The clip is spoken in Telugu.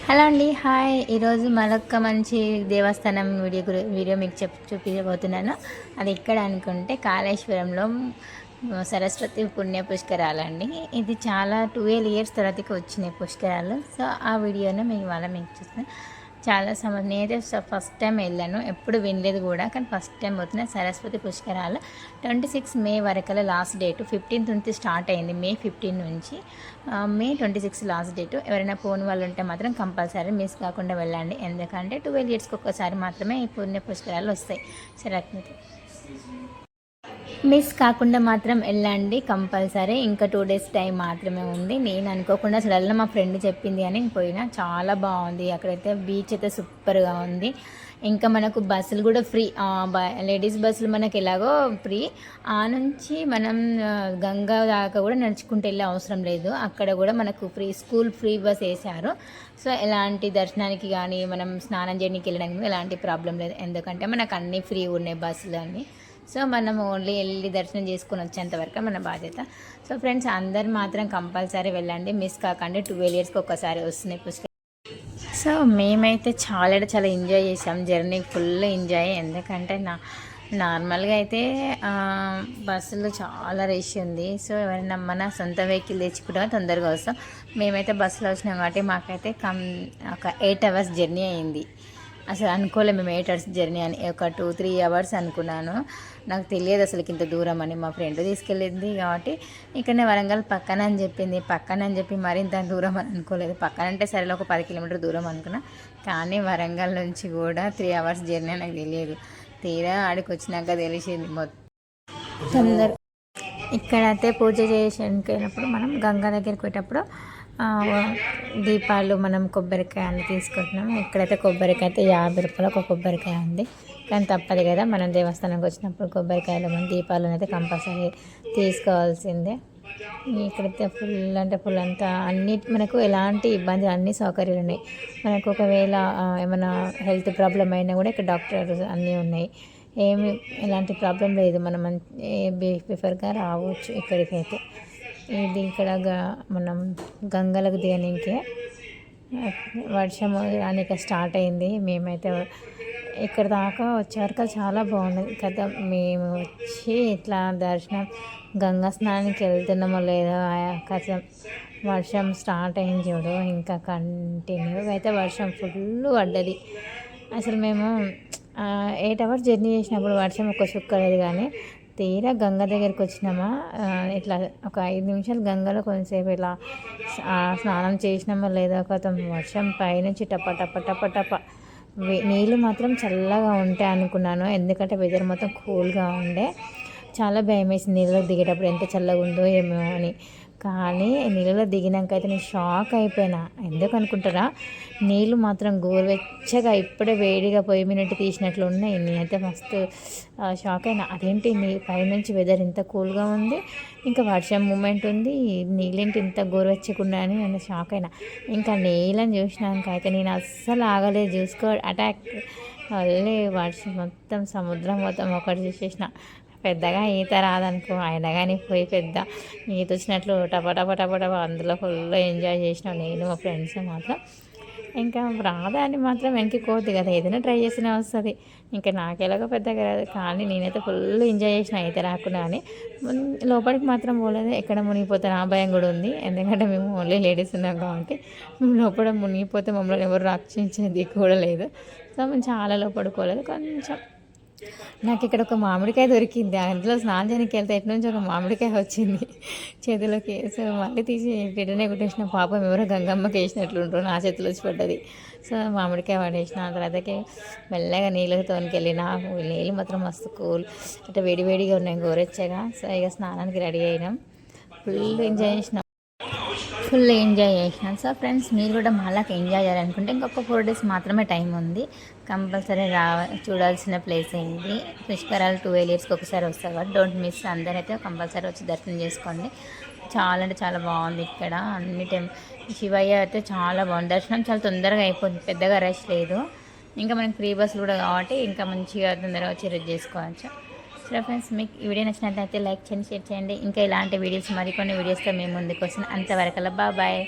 హలో అండి. హాయ్. ఈరోజు మరొక మంచి దేవస్థానం వీడియో మీకు చూపించబోతున్నాను. అది ఎక్కడ అనుకుంటే కాళేశ్వరంలో సరస్వతి పుణ్య పుష్కరాలండి. ఇది చాలా 12 ఇయర్స్ తర్వాతకి వచ్చినాయి పుష్కరాలు. సో ఆ వీడియోని మీకు చూస్తాను. చాలా నేనైతే ఫస్ట్ టైం వెళ్ళాను, ఎప్పుడు వినలేదు కూడా, కానీ ఫస్ట్ టైం పోతున్నా. సరస్వతి పుష్కరాలు 26 మే వరకల్లా లాస్ట్ డేట్. 15th నుంచి స్టార్ట్ అయింది, మే 15 నుంచి మే 26 లాస్ట్ డేట్. ఎవరైనా పోని వాళ్ళు ఉంటే మాత్రం కంపల్సరీ మిస్ కాకుండా వెళ్ళండి, ఎందుకంటే 12 ఇయర్స్కి ఒక్కసారి మాత్రమే ఈ పుణ్య పుష్కరాలు వస్తాయి. సరస్వతి మిస్ కాకుండా మాత్రం వెళ్ళండి కంపల్సరీ. ఇంకా 2 డేస్ టైం మాత్రమే ఉంది. నేను అనుకోకుండా అసలు మా ఫ్రెండ్ చెప్పింది అని పోయినా. చాలా బాగుంది అక్కడైతే. బీచ్ అయితే సూపర్గా ఉంది. ఇంకా మనకు బస్సులు కూడా ఫ్రీ, లేడీస్ బస్సులు మనకి ఎలాగో ఫ్రీ. ఆ నుంచి మనం గంగా దాకా కూడా నడుచుకుంటూ వెళ్ళే అవసరం లేదు. అక్కడ కూడా మనకు స్కూల్ ఫ్రీ బస్ వేశారు. సో ఎలాంటి దర్శనానికి కానీ మనం స్నానం చేయడానికి వెళ్ళడానికి ఎలాంటి ప్రాబ్లం లేదు, ఎందుకంటే మనకు అన్నీ ఫ్రీ ఉన్నాయి బస్సులు అన్నీ. సో మనం ఓన్లీ వెళ్ళి దర్శనం చేసుకుని వచ్చేంత వరకు మన బాధ్యత. సో ఫ్రెండ్స్, అందరు మాత్రం కంపల్సరీ వెళ్ళండి, మిస్ కాకండి. 12 ఇయర్స్కి ఒక్కసారి వస్తున్నాయి పుష్కరాలు. సో మేమైతే చాలా ఎంజాయ్ చేసాం. Journey full enjoy. ఎందుకంటే నార్మల్గా అయితే బస్సులో చాలా రష్ ఉంది. సో ఎవరైనా మన సొంత వెహికల్ తెచ్చుకుంటే తొందరగా వస్తాం. మేమైతే బస్సులో వచ్చినాం కాబట్టి మాకైతే ఒక 8 hours జర్నీ అయింది. అసలు అనుకోలేము మేము 8 hours జర్నీ అని. ఒక 2-3 hours అనుకున్నాను. నాకు తెలియదు అసలు ఇంత దూరం అని. మా ఫ్రెండ్ తీసుకెళ్ళింది కాబట్టి ఇక్కడనే వరంగల్ పక్కన అని చెప్పింది. పక్కన అని చెప్పి మరింత దూరం అని అనుకోలేదు. పక్కన అంటే సరేలే ఒక 10 కిలోమీటర్ దూరం అనుకున్నా, కానీ వరంగల్ నుంచి కూడా 3 hours జర్నీ నాకు తెలియదు. తీరా ఆడికి వచ్చినాక తెలిసింది మొత్తం. తొందర ఇక్కడైతే పూజ చేయడానికి వెళ్ళినప్పుడు మనం గంగా దగ్గరికి పోయేటప్పుడు దీపాలు మనం కొబ్బరికాయలు తీసుకుంటున్నాం. ఇక్కడైతే కొబ్బరికాయ అయితే 50 రూపాయలు ఒక కొబ్బరికాయ ఉంది. కానీ తప్పదు కదా, మనం దేవస్థానంకి వచ్చినప్పుడు కొబ్బరికాయలు మన దీపాలను అయితే కంపల్సరీ తీసుకోవాల్సిందే. ఇక్కడైతే ఫుల్ అంతా అన్ని మనకు ఎలాంటి ఇబ్బంది, అన్ని సౌకర్యాలు ఉన్నాయి. మనకు ఒకవేళ ఏమైనా హెల్త్ ప్రాబ్లం అయినా కూడా ఇక్కడ డాక్టర్స్ అన్నీ ఉన్నాయి. ఏమి ఎలాంటి ప్రాబ్లం లేదు. మనం బేఫికర్గా రావచ్చు ఇక్కడికైతే. ఇది ఇక్కడ మనం గంగలకు దిగనీకే వర్షం రానిక స్టార్ట్ అయింది. మేమైతే ఇక్కడ దాకా వచ్చేవరకు చాలా బాగుంది కదా. మేము వచ్చి ఇట్లా దర్శనం గంగా స్నానానికి వెళ్తున్నామో లేదో కథ వర్షం స్టార్ట్ అయింది చూడు. ఇంకా కంటిన్యూగా అయితే వర్షం ఫుల్ పడ్డది. అసలు మేము 8 hours జర్నీ చేసినప్పుడు వర్షం ఒక చుక్క లేదు. కానీ తీరా గంగ దగ్గరికి వచ్చినామా, ఇట్లా ఒక 5 నిమిషాలు గంగలో కొంచెంసేపు ఇలా స్నానం చేసినామా లేదా కొత్త వర్షం పైనుంచి టప నీళ్ళు మాత్రం చల్లగా ఉంటాయి అనుకున్నాను, ఎందుకంటే వెదర్ మొత్తం కూల్గా ఉండే. చాలా భయం వేసింది నీళ్ళలో దిగేటప్పుడు ఎంత చల్లగా ఉందో ఏమో అని. కానీ నీళ్ళలో దిగినాక అయితే నేను షాక్ అయిపోయినా. ఎందుకు అనుకుంటారా, నీళ్ళు మాత్రం గోరువెచ్చగా ఇప్పుడే వేడిగా పొయ్యి మినట్టు తీసినట్లు ఉన్నాయి. నేనైతే మస్తు షాక్ అయినా. అదేంటి పైనుంచి వెదర్ ఇంత కూల్గా ఉంది, ఇంకా వర్షం మూమెంట్ ఉంది, నీళ్ళేంటి ఇంత గోరువెచ్చకుండా అని నేను షాక్ అయినా. ఇంకా నీళ్ళని చూసినాక అయితే నేను అస్సలు ఆగలేదు. అటాక్ మళ్ళీ వర్షం మొత్తం సముద్రం మొత్తం ఒకటి చూసేసిన. పెద్దగా ఈత రాదనుకో, అయినా కానీ పోయి పెద్ద ఈత వచ్చినట్లు టప అందులో ఫుల్ ఎంజాయ్ చేసినాం నేను మా ఫ్రెండ్స్ మాత్రం. ఇంకా రాదని మాత్రం వెనక్కి కోద్ది కదా, ఏదైనా ట్రై చేసినా వస్తుంది. ఇంకా నాకెలాగో పెద్దగా రాదు, కానీ నేనైతే ఫుల్ ఎంజాయ్ చేసిన ఈత రాకుండా. అని లోపలికి మాత్రం పోలేదు. ఎక్కడ మునిగిపోతాను ఆ భయం కూడా ఉంది, ఎందుకంటే మేము ఓన్లీ లేడీస్ ఉన్నాం కాబట్టి. మేము లోపల మునిగిపోతే మమ్మల్ని ఎవరు రక్షించేది కూడా లేదు. సో మేము చాలా లోపడుకోలేదు. కొంచెం నాకు ఇక్కడ ఒక మామిడికాయ దొరికింది. అందులో స్నానం చేయడానికి వెళ్తే ఎటు నుంచి ఒక మామిడికాయ వచ్చింది చేతిలోకి. సో మళ్ళీ తీసి రిటర్నే కొట్టేసిన. పాపం ఎవరో గంగమ్మకి వేసినట్లుంటారు, నా చేతిలో వచ్చి పడ్డది. సో మామిడికాయ పడేసిన. ఆ తర్వాతకి మెల్లగా నీళ్ళతోనికి వెళ్ళిన. నీళ్ళు మాత్రం మస్తు కూల్, అంటే వేడిగా ఉన్నాయి గోరెచ్చగా. సో ఇక స్నానానికి రెడీ అయినాం. ఫుల్ ఎంజాయ్ చేసినాం. సో ఫ్రెండ్స్, మీరు కూడా మాలాకి ఎంజాయ్ చేయాలనుకుంటే ఇంకొక 4 days మాత్రమే టైం ఉంది. కంపల్సరీ చూడాల్సిన ప్లేస్ ఏంటి, పుష్కరాలు 12 yearsకి ఒకసారి వస్తారు కాబట్టి డోంట్ మిస్. అందరైతే కంపల్సరీ వచ్చి దర్శనం చేసుకోండి. చాలా అంటే చాలా బాగుంది ఇక్కడ. అన్ని శివయ్య అయితే చాలా బాగుంది. దర్శనం చాలా తొందరగా అయిపోతుంది, పెద్దగా రష్ లేదు. ఇంకా మనకి ఫ్రీ బస్సులు కూడా కాబట్టి ఇంకా మంచిగా తొందరగా వచ్చి రెడీ చేసుకోవచ్చు. సో ఫ్రెండ్స్, మీకు ఈ వీడియో నచ్చినట్లయితే లైక్ చేయండి, షేర్ చేయండి. ఇంకా ఇలాంటి వీడియోస్ మరికొన్ని వీడియోస్తో మేము ముందుకు వస్తున్నాం. అంతవరకల్లా బాయ్.